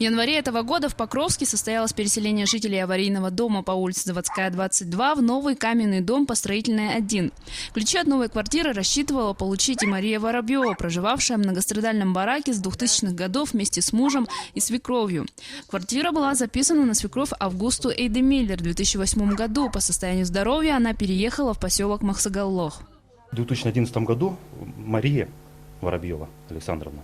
В январе этого года в Покровске состоялось переселение жителей аварийного дома по улице Заводская, 22 в новый каменный дом по Строительной, 1. Ключи от новой квартиры рассчитывала получить и Мария Воробьева, проживавшая в многострадальном бараке с 2000-х годов вместе с мужем и свекровью. Квартира была записана на свекровь Августу Эйдемиллер в 2008 году. По состоянию здоровья она переехала в поселок Махсагаллох. В 2011 году Мария Воробьева Александровна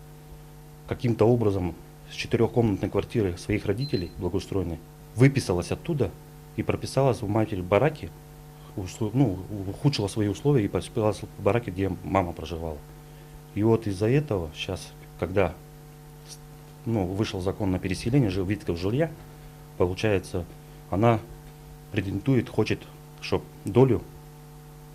каким-то образом с 4-комнатной квартиры своих родителей благоустроенной выписалась оттуда и прописалась в матери бараке, ухудшила свои условия и прописалась в бараке, где мама проживала. И вот из-за этого сейчас, когда вышел закон на переселение видов жилья, получается, она претендует, хочет, чтобы долю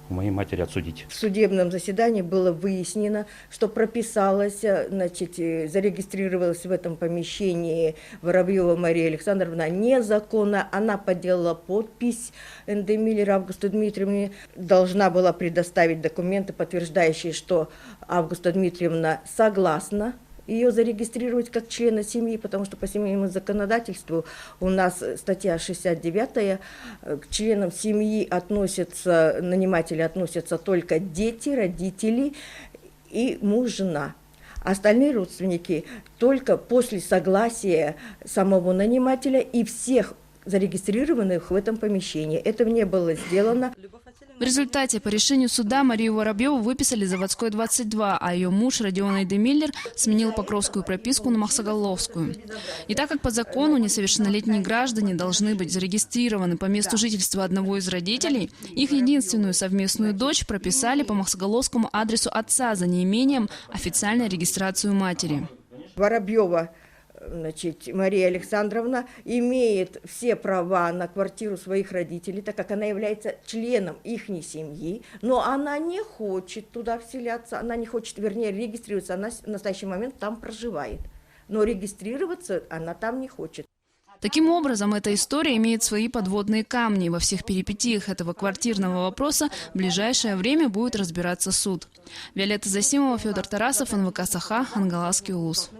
у моей матери отсудить. В судебном заседании было выяснено, что прописалась, зарегистрировалась в этом помещении Воробьева Мария Александровна незаконно. Она подделала подпись Эйдемиллер Августы Дмитриевны. Должна была предоставить документы, подтверждающие, что Августа Дмитриевна согласна ее зарегистрировать как члена семьи, потому что по семейному законодательству у нас статья 69, к членам семьи наниматели относятся только дети, родители и муж, жена. Остальные родственники только после согласия самого нанимателя и всех зарегистрированных в этом помещении. Этого не было сделано. В результате по решению суда Марию Воробьеву выписали Заводской, 22, а ее муж Родион Эйдемиллер сменил покровскую прописку на Махсагалловскую. И так как по закону несовершеннолетние граждане должны быть зарегистрированы по месту жительства одного из родителей, их единственную совместную дочь прописали по махсагалловскому адресу отца за неимением официальной регистрации матери. Воробьева Мария Александровна имеет все права на квартиру своих родителей, так как она является членом их семьи, но она не хочет туда вселяться, она не хочет, регистрироваться, она в настоящий момент там проживает, но регистрироваться она там не хочет. Таким образом, эта история имеет свои подводные камни. Во всех перипетиях этого квартирного вопроса в ближайшее время будет разбираться суд. Виолетта Засимова, Федор Тарасов, НВК Саха, Ангаласский улус.